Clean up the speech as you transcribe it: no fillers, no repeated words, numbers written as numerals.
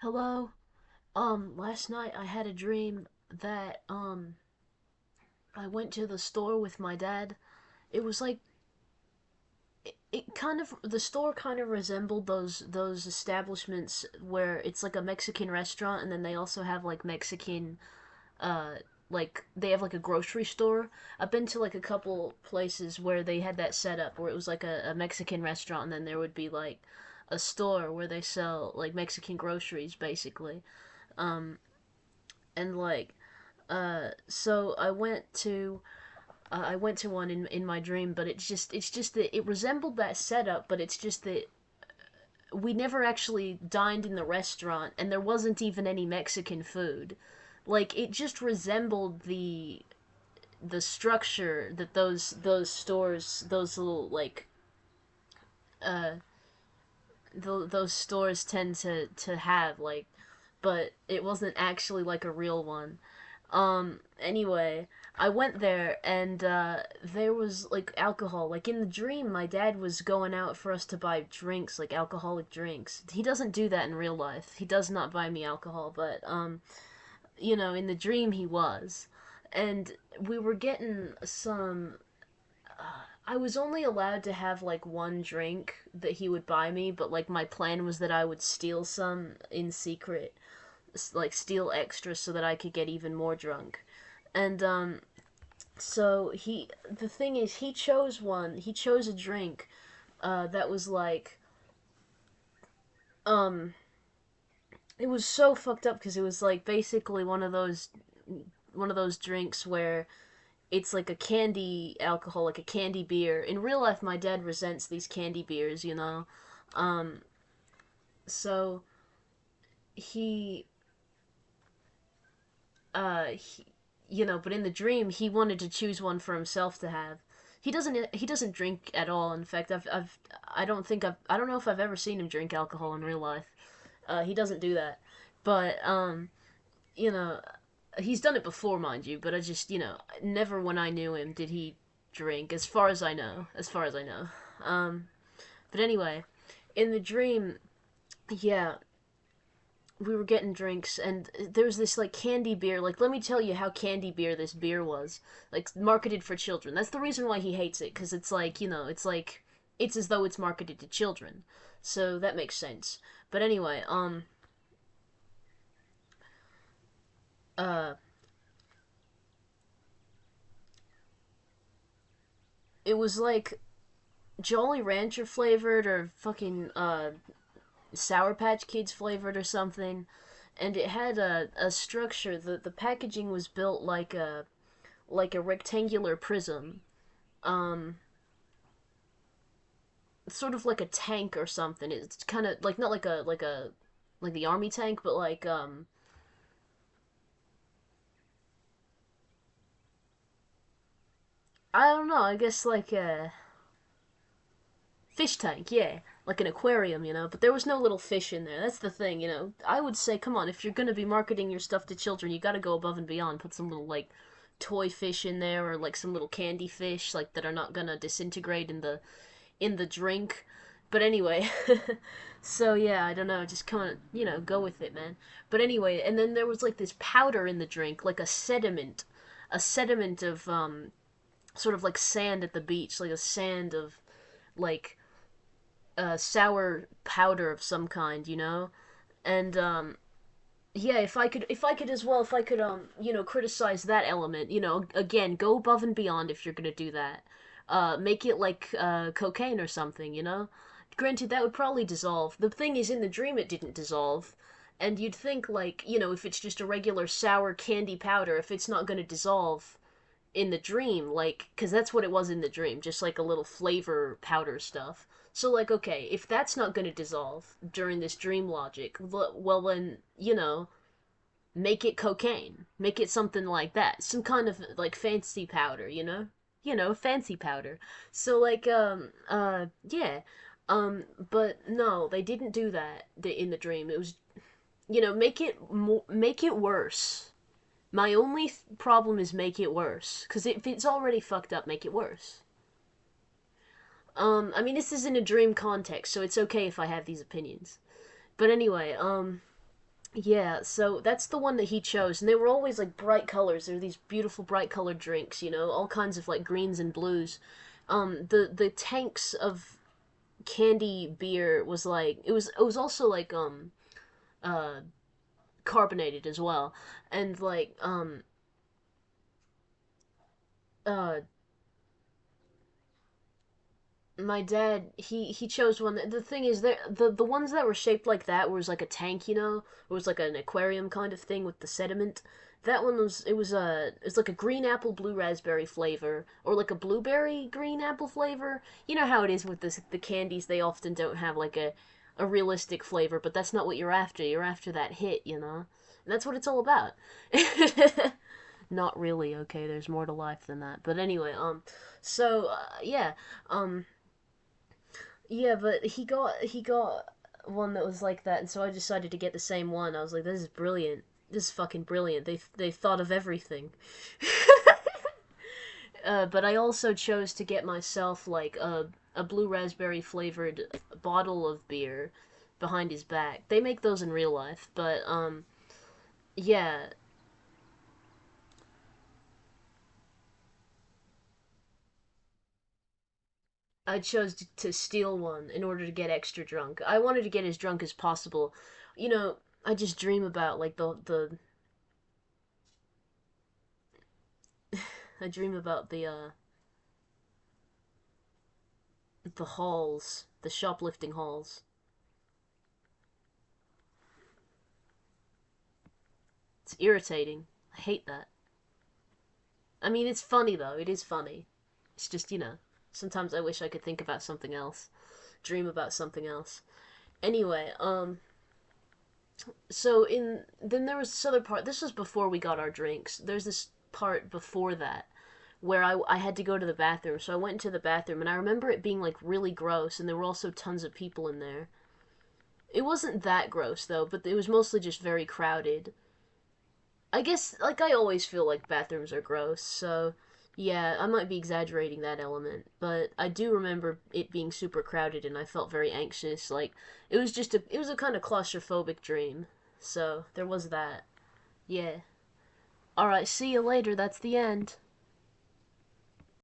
Hello. Last night I had a dream that I went to the store with my dad. It was like it kind of the store kind of resembled those establishments where it's like a Mexican restaurant and then they also have like Mexican uh like they have like a grocery store. I've been to like a couple places where they had that set up where it was like a Mexican restaurant and then there would be like a store where they sell like Mexican groceries basically. Um and like so I went to one in my dream, but it's just that it resembled that setup, but it's just that we never actually dined in the restaurant, and there wasn't even any Mexican food. Like it just resembled the structure that those stores, those little like uh those stores tend to have like, but it wasn't actually like a real one. Anyway, I went there and there was like alcohol. Like in the dream, my dad was going out for us to buy drinks, like alcoholic drinks. He doesn't do that in real life. He does not buy me alcohol, but in the dream he was. And we were getting some I was only allowed to have like one drink that he would buy me, but like my plan was that I would steal some in secret, like steal extra so that I could get even more drunk. And so the thing is, he chose a drink, that was like, um, it was so fucked up because it was like basically one of those drinks where it's like a candy alcohol, like a candy beer. In real life, my dad resents these candy beers, you know. Um, so he, he, but in the dream, he wanted to choose one for himself to have. He doesn't drink at all. In fact, I don't know if I've ever seen him drink alcohol in real life. He doesn't do that. But you know, he's done it before, mind you. But I just, never when I knew him did he drink, as far as I know. As far as I know. Um, but anyway, in the dream, yeah, we were getting drinks and there's this like candy beer. Like, let me tell you how candy beer this beer was, like marketed for children. That's the reason why he hates it, because it's like, it's as though it's marketed to children, so that makes sense. But anyway, uh it was like Jolly Rancher flavored or fucking Sour Patch Kids flavored or something, and it had a structure. The packaging was built like a rectangular prism, um, sort of like a tank or something. It's kind of like not like the army tank, but like I don't know. I guess like a fish tank, yeah, like an aquarium, But there was no little fish in there. That's the thing. I would say, come on, if you're gonna be marketing your stuff to children, you got to go above and beyond. Put some little like toy fish in there, or like some little candy fish, like that are not gonna disintegrate in the drink. But anyway, so yeah, I don't know, just kind of go with it, man. But anyway, and then there was like this powder in the drink, like a sediment of sort of like sand at the beach, like a sand of like sour powder of some kind. And yeah, if I could as well, if I could criticize that element, again, go above and beyond if you're gonna do that. Make it like cocaine or something. Granted, that would probably dissolve. The thing is, in the dream, it didn't dissolve. And you'd think, like, if it's just a regular sour candy powder, if it's not going to dissolve in the dream, like, because that's what it was in the dream, just like a little flavor powder stuff. So, like, okay, if that's not going to dissolve during this dream logic, well, then, make it cocaine. Make it something like that. Some kind of, like, fancy powder. Fancy powder. So, like, yeah. But no, they didn't do that in the dream. It was, make it worse. My only problem is make it worse. Because if it's already fucked up, make it worse. I mean, this is in a dream context, so it's okay if I have these opinions. But anyway, Yeah, so that's the one that he chose, and they were always like bright colors. There were these beautiful bright colored drinks, all kinds of like greens and blues. The tanks of candy beer was like it was also like uh carbonated as well, and like uh my dad he chose one. The thing is, the ones that were shaped like that was like a tank, it was like an aquarium kind of thing with the sediment. That one was it's like a green apple blue raspberry flavor, or like a blueberry green apple flavor. You know how it is with the candies, they often don't have like a realistic flavor, but that's not what you're after. You're after that hit. And that's what it's all about. Not really, okay, there's more to life than that. But anyway, yeah. Um yeah, but he got one that was like that, and so I decided to get the same one. I was like, this is brilliant. This is fucking brilliant. They thought of everything. But I also chose to get myself like a blue raspberry flavored bottle of beer behind his back. They make those in real life, but yeah, I chose to steal one in order to get extra drunk. I wanted to get as drunk as possible. You know, I just dream about like the I dream about the halls, the shoplifting halls. It's irritating. I hate that. I mean, it's funny though. It is funny. It's just, sometimes I wish I could think about something else, dream about something else. Anyway, so in then there was this other part. This was before we got our drinks. There's this part before that where I had to go to the bathroom. So I went into the bathroom, and I remember it being like really gross, and there were also tons of people in there. It wasn't that gross though, but it was mostly just very crowded. I guess, like, I always feel like bathrooms are gross, so yeah, I might be exaggerating that element, but I do remember it being super crowded and I felt very anxious. Like, it was a kind of claustrophobic dream. So, there was that. Yeah. Alright, see you later. That's the end.